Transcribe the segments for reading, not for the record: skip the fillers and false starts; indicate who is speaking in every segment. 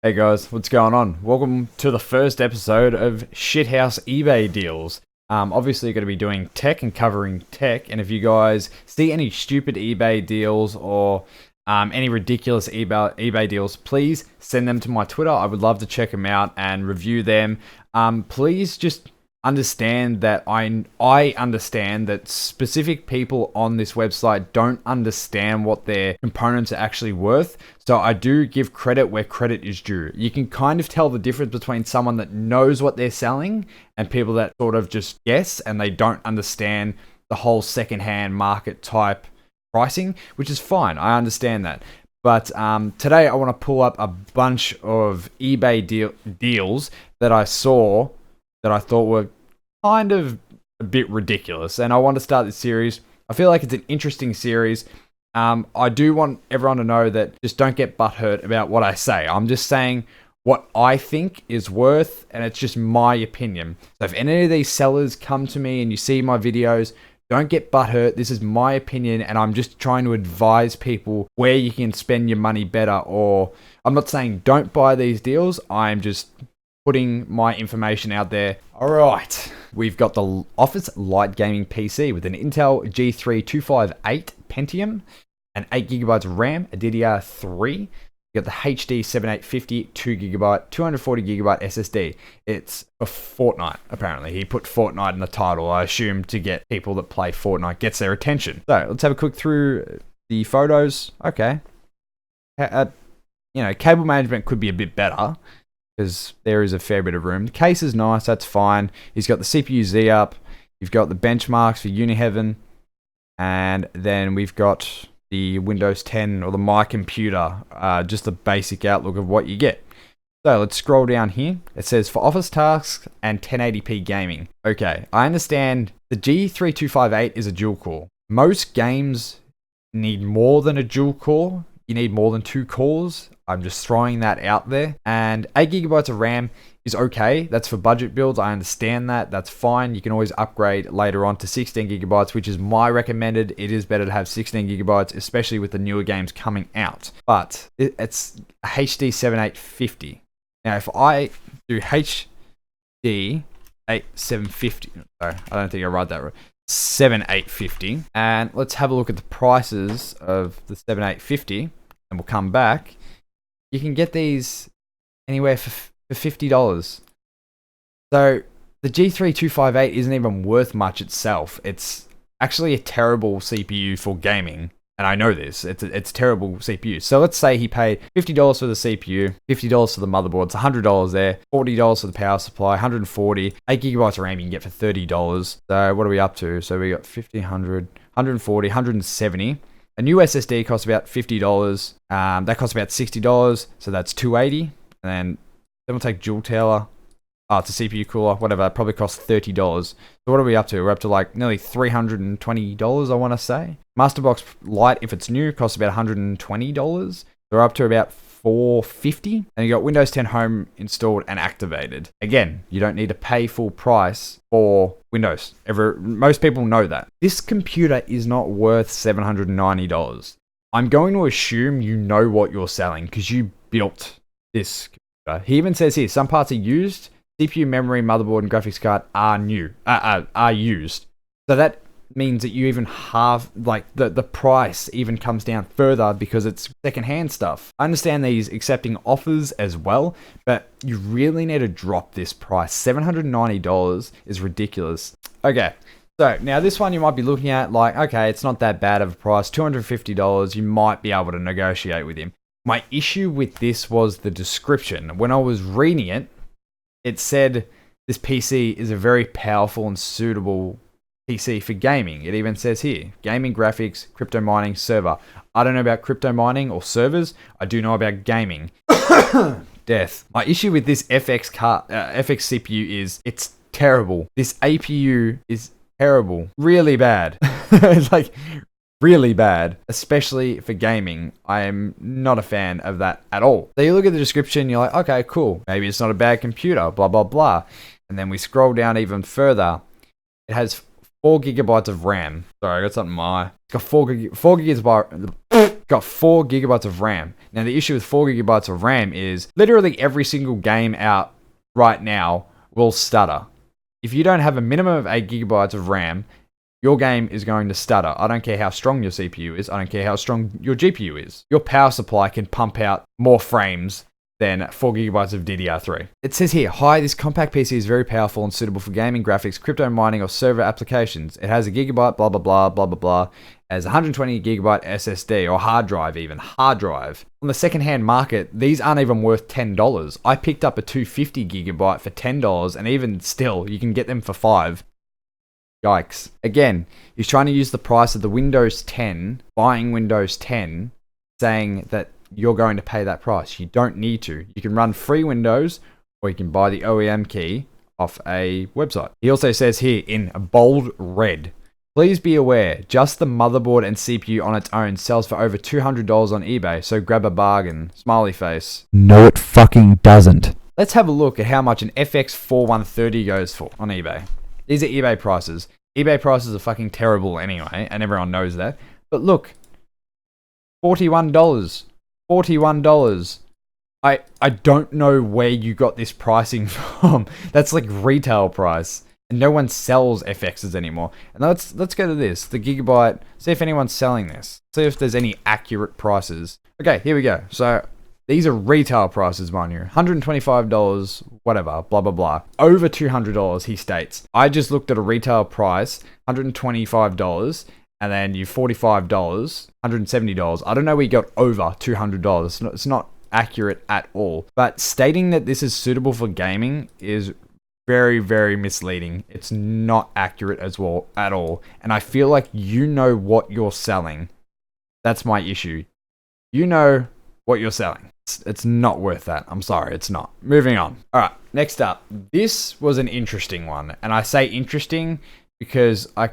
Speaker 1: Hey guys, what's going on? Welcome to the first episode of Shithouse eBay Deals. Obviously, going to be doing tech and covering tech. And if you guys see any stupid eBay deals or any ridiculous eBay deals, please send them to my Twitter. I would love to check them out and review them. Please just understand that I understand that specific people on this website don't understand what their components are actually worth. So I do give credit where credit is due. You can kind of tell the difference between someone that knows what they're selling and people that sort of just guess and they don't understand the whole secondhand market type pricing, which is fine. I understand that. But today I want to pull up a bunch of eBay deals that I saw that I thought were kind of a bit ridiculous. And I want to start this series. I feel like it's an interesting series. I do want everyone to know that just don't get butthurt about what I say. I'm just saying what I think is worth, and it's just my opinion. So if any of these sellers come to me and you see my videos, don't get butthurt. This is my opinion, and I'm just trying to advise people where you can spend your money better. Or I'm not saying don't buy these deals. I'm just putting my information out there. All right, we've got the Office Light Gaming PC with an Intel G3 258 Pentium and 8GB RAM, a DDR3. You got the HD 7850 2GB, 240GB SSD. It's a Fortnite, apparently. He put Fortnite in the title, I assume, to get people that play Fortnite, gets their attention. So let's have a quick through the photos. Okay. Cable management could be a bit better, because there is a fair bit of room. The case is nice, that's fine. He's got the CPU Z up. You've got the benchmarks for Uniheaven. And then we've got the Windows 10 or the My Computer, just a basic outlook of what you get. So let's scroll down here. It says for office tasks and 1080p gaming. Okay, I understand the G3258 is a dual core. Most games need more than a dual core. You need more than 2 cores. I'm just throwing that out there. And 8GB of RAM is okay. That's for budget builds. I understand that. That's fine. You can always upgrade later on to 16GB, which is my recommended. It is better to have 16GB, especially with the newer games coming out. But it's a HD 7850. Now, if I do HD 8750, sorry, I don't think I write that right. 7850. And let's have a look at the prices of the 7850, and we'll come back. You can get these anywhere for $50. So the G3 258 isn't even worth much itself. It's actually a terrible CPU for gaming. And I know this. It's a terrible CPU. So let's say he paid $50 for the CPU, $50 for the motherboard. It's $100 there, $40 for the power supply, $140. 8GB of RAM you can get for $30. So what are we up to? So we got $50, $100, $140, $170. A new SSD costs about $50. That costs about $60. So that's $280. And then we'll take dual tailor. Oh, it's a CPU cooler, whatever. It probably costs $30. So what are we up to? We're up to like nearly $320, I want to say. Masterbox Lite, if it's new, costs about $120. We're up to about $450. And you got Windows 10 Home installed and activated. Again, you don't need to pay full price for Windows. Most people know that. This computer is not worth $790. I'm going to assume you know what you're selling because you built this computer. He even says here, some parts are used. CPU, memory, motherboard, and graphics card are used. So that means that you even halve, like the price even comes down further because it's secondhand stuff. I understand that he's accepting offers as well, but you really need to drop this price. $790 is ridiculous. Okay. So now this one you might be looking at like, okay, it's not that bad of a price. $250, you might be able to negotiate with him. My issue with this was the description. When I was reading it, it said this PC is a very powerful and suitable PC for gaming. It even says here, gaming, graphics, crypto mining, server. I don't know about crypto mining or servers. I do know about gaming. Death. My issue with this FX CPU is it's terrible. This APU is terrible. Really bad. It's like really bad, especially for gaming. I am not a fan of that at all. So you look at the description, you're like, okay, cool. Maybe it's not a bad computer, blah, blah, blah. And then we scroll down even further. It has 4GB of RAM. Sorry, I got something in my eye. It's got 4 gigabytes got 4 gigabytes of RAM. Now, the issue with 4 gigabytes of RAM is literally every single game out right now will stutter. If you don't have a minimum of 8 gigabytes of RAM, your game is going to stutter. I don't care how strong your CPU is. I don't care how strong your GPU is. Your power supply can pump out more frames than 4 gigabytes of DDR3. It says here, hi, this compact PC is very powerful and suitable for gaming, graphics, crypto mining, or server applications. It has a gigabyte, blah, blah, blah, blah, blah, blah. It has 120 gigabyte SSD, or hard drive even, hard drive. On the secondhand market, these aren't even worth $10. I picked up a 250 gigabyte for $10, and even still, you can get them for $5. Yikes. Again, he's trying to use the price of the Windows 10, buying Windows 10, saying that you're going to pay that price. You don't need to. You can run free Windows, or you can buy the OEM key off a website. He also says here in bold red, please be aware, just the motherboard and CPU on its own sells for over $200 on eBay, so grab a bargain. Smiley face.
Speaker 2: No, it fucking doesn't.
Speaker 1: Let's have a look at how much an FX 4130 goes for on eBay. These are eBay prices. eBay prices are fucking terrible anyway, and everyone knows that. But look, $41. $41. I don't know where you got this pricing from. That's like retail price. And no one sells FXs anymore. And let's go to this. The Gigabyte. See if anyone's selling this. See if there's any accurate prices. Okay, here we go. So these are retail prices, mind you. $125, whatever, blah, blah, blah. Over $200, he states. I just looked at a retail price, $125, and then you $45, $170. I don't know where you got over $200. It's not accurate at all. But stating that this is suitable for gaming is very, very misleading. It's not accurate as well at all. And I feel like you know what you're selling. That's my issue. You know what you're selling. It's not worth that. I'm sorry, it's not. Moving on. All right, next up. This was an interesting one. And I say interesting because I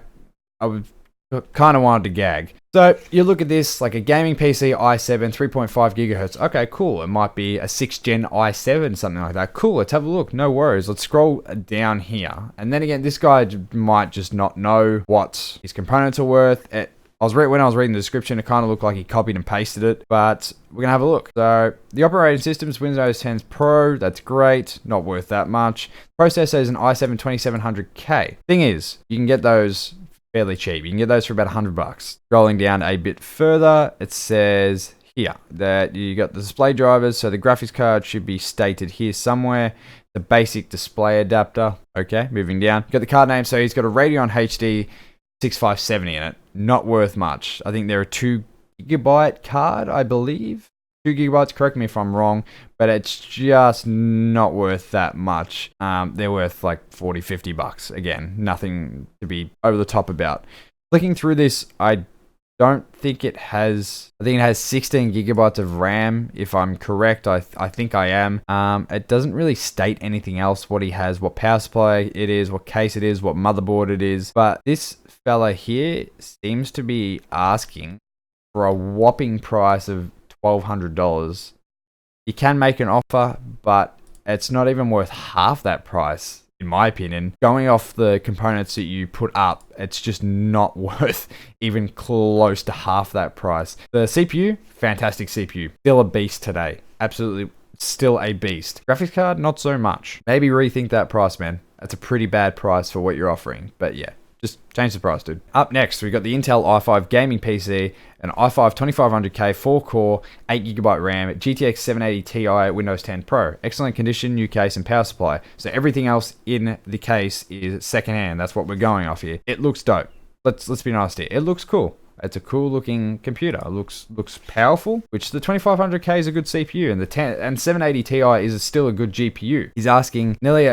Speaker 1: kind of wanted to gag. So you look at this, like a gaming PC, i7, 3.5 gigahertz. Okay, cool. It might be a 6th gen i7, something like that. Cool, let's have a look. No worries. Let's scroll down here. And then again, this guy might just not know what his components are worth. When I was reading the description, it kind of looked like he copied and pasted it, but we're going to have a look. So the operating system is Windows 10 Pro. That's great. Not worth that much. Processor is an i7 2700K. Thing is, you can get those fairly cheap. You can get those for about $100. Scrolling down a bit further, it says here that you got the display drivers. So the graphics card should be stated here somewhere. The basic display adapter. Okay, moving down. You got the card name. So he's got a Radeon HD 6570 in it. Not worth much. I think they're a 2 gigabyte card, I believe. 2 gigabytes, correct me if I'm wrong, but it's just not worth that much. They're worth like $40-50. Again, nothing to be over the top about. Clicking through this, I don't think it has, I think it has 16 gigabytes of RAM, if I'm correct. I think I am. It doesn't really state anything else, what he has, what power supply it is, what case it is, what motherboard it is. But this fella here seems to be asking for a whopping price of $1,200. You can make an offer, but it's not even worth half that price, in my opinion. Going off the components that you put up, it's just not worth even close to half that price. The CPU, fantastic CPU. Still a beast today. Absolutely still a beast. Graphics card, not so much. Maybe rethink that price, man. That's a pretty bad price for what you're offering. But yeah, just change the price, dude. Up next, we've got the Intel i5 gaming PC, an i5 2500K 4-core, 8GB RAM, GTX 780 Ti, Windows 10 Pro. Excellent condition, new case, and power supply. So everything else in the case is secondhand. That's what we're going off here. It looks dope. Let's be honest here. It looks cool. It's a cool looking computer. It looks powerful, which the 2500K is a good CPU, and the 780 Ti is still a good GPU. He's asking nearly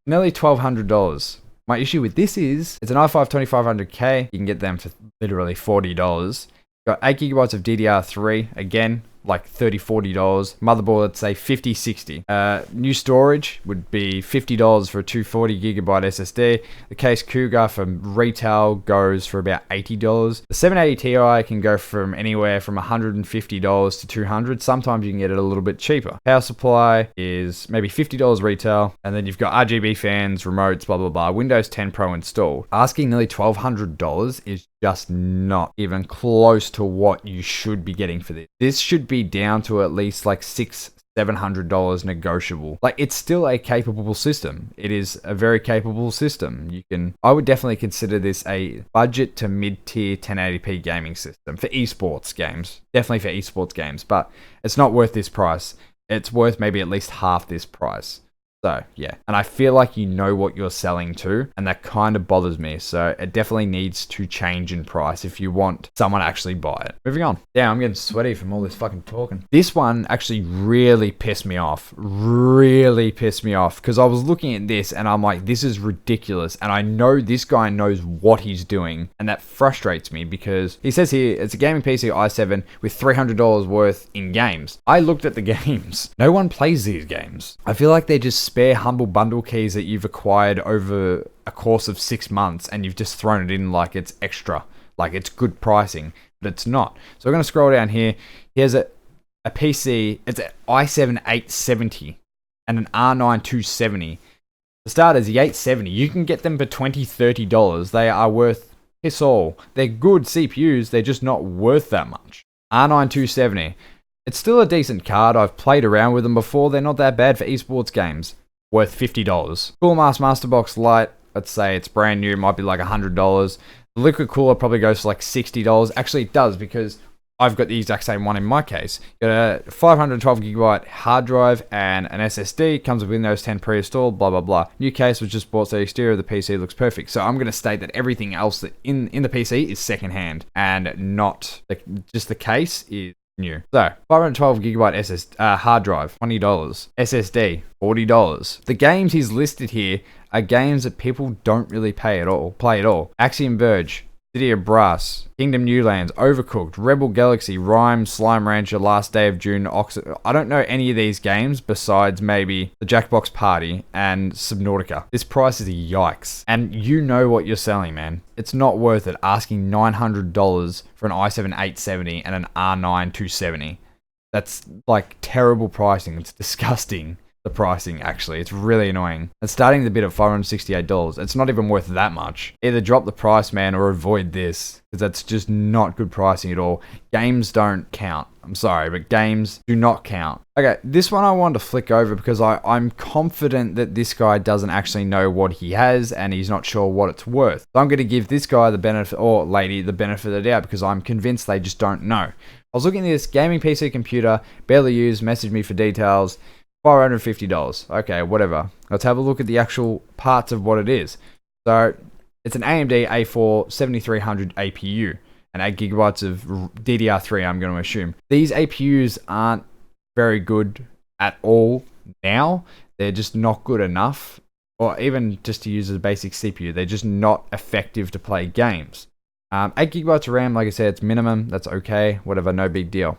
Speaker 1: $1,200. My issue with this is, it's an i5 2500K. You can get them for literally $40. Got 8 gigabytes of DDR3. Again, like $30-$40. Motherboard, let's say $50-$60. New storage would be $50 for a 240GB SSD. The case Cougar for retail goes for about $80. The 780 Ti can go from anywhere from $150 to $200. Sometimes you can get it a little bit cheaper. Power supply is maybe $50 retail, and then you've got RGB fans, remotes, blah blah blah. Windows 10 Pro installed. Asking nearly $1,200 is just not even close to what you should be getting for this. This should be down to at least like $600-$700 negotiable. Like, it's still a capable system. It is a very capable system. I would definitely consider this a budget to mid-tier 1080p gaming system for esports games. Definitely for esports games, but it's not worth this price. It's worth maybe at least half this price. So, yeah. And I feel like you know what you're selling to, and that kind of bothers me. So, it definitely needs to change in price if you want someone to actually buy it. Moving on. Yeah, I'm getting sweaty from all this fucking talking. This one actually really pissed me off. Really pissed me off. Because I was looking at this, and I'm like, this is ridiculous. And I know this guy knows what he's doing. And that frustrates me, because he says here, it's a gaming PC i7 with $300 worth in games. I looked at the games. No one plays these games. I feel like they're just spare humble bundle keys that you've acquired over a course of 6 months, and you've just thrown it in like it's extra, like it's good pricing, but it's not. So we're going to scroll down here. Here's a PC. It's an i7 870 and an R9 270. The starters, the 870, you can get them for $20-$30. They are worth piss all. They're good CPUs, they're just not worth that much. R9 270. It's still a decent card. I've played around with them before. They're not that bad for esports games. Worth $50. Cool Master Box Lite. Let's say it's brand new. It might be like $100. The Liquid Cooler probably goes for like $60. Actually, it does, because I've got the exact same one in my case. Got a 512GB hard drive and an SSD. Comes with Windows 10 pre-installed, blah, blah, blah. New case was just bought, so the exterior of the PC looks perfect. So I'm going to state that everything else that in the PC is secondhand, and not just the case is new. So 512GB hard drive, $20. SSD, $40. The games he's listed here are games that people don't really play at all. Axiom Verge, City of Brass, Kingdom Newlands, Overcooked, Rebel Galaxy, Rhyme, Slime Rancher, Last Day of June, I don't know any of these games besides maybe the Jackbox Party and Subnautica. This price is a yikes. And you know what you're selling, man. It's not worth it asking $900 for an i7 870 and an R9 270. That's like terrible pricing. It's disgusting. The pricing, actually, it's really annoying. And starting the bid at $568, it's not even worth that much. Either drop the price, man, or avoid this, because that's just not good pricing at all. Games don't count. I'm sorry, but games do not count. Okay, this one I wanted to flick over because I'm confident that this guy doesn't actually know what he has, and he's not sure what it's worth. So I'm going to give this guy the benefit, or lady, the benefit of the doubt, because I'm convinced they just don't know. I was looking at this gaming PC computer, barely used, message me for details. $450. Okay, whatever. Let's have a look at the actual parts of what it is. So, it's an AMD A4 7300 APU and 8GB of DDR3, I'm going to assume. These APUs aren't very good at all now. They're just not good enough, or even just to use as a basic CPU. They're just not effective to play games. 8GB of RAM, like I said, it's minimum. That's okay. Whatever, no big deal.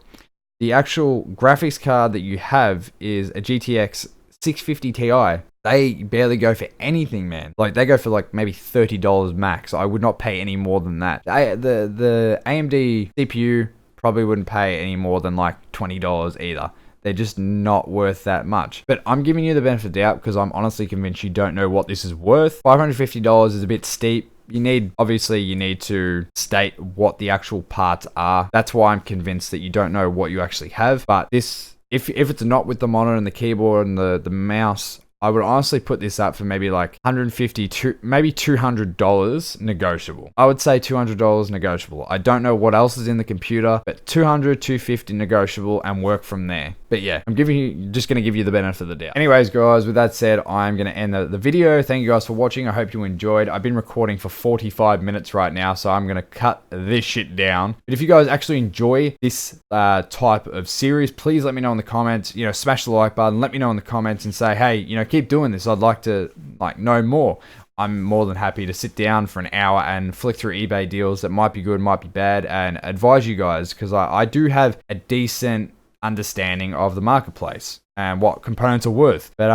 Speaker 1: The actual graphics card that you have is a GTX 650 Ti. They barely go for anything, man. Like, they go for like maybe $30 max. I would not pay any more than that. The AMD CPU probably wouldn't pay any more than like $20 either. They're just not worth that much. But I'm giving you the benefit of the doubt because I'm honestly convinced you don't know what this is worth. $550 is a bit steep. You need to state what the actual parts are. That's why I'm convinced that you don't know what you actually have. But this, if it's not with the monitor and the keyboard and the mouse, I would honestly put this up for maybe like $150 to maybe $200 negotiable. I would say $200 negotiable. I don't know what else is in the computer, but $200, $250 negotiable and work from there. But yeah, I'm just going to give you the benefit of the doubt. Anyways, guys, with that said, I'm going to end the video. Thank you guys for watching. I hope you enjoyed. I've been recording for 45 minutes right now, so I'm going to cut this shit down. But if you guys actually enjoy this type of series, please let me know in the comments. You know, smash the like button. Let me know in the comments and say, hey, you know, keep doing this. I'd like to know more. I'm more than happy to sit down for an hour and flick through eBay deals that might be good, might be bad, and advise you guys, because I do have a decent understanding of the marketplace and what components are worth. But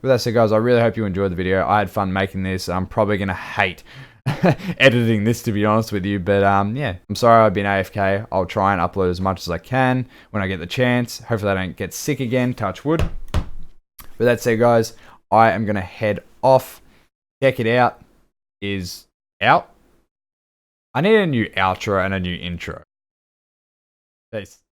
Speaker 1: with that said, guys, I really hope you enjoyed the video. I had fun making this. I'm probably gonna hate editing this, to be honest with you, but yeah, I'm sorry I've been AFK. I'll try and upload as much as I can when I get the chance. Hopefully I don't get sick again, touch wood. With that said, guys, I am gonna head off. Check It Out is out. I need a new outro and a new intro. Peace.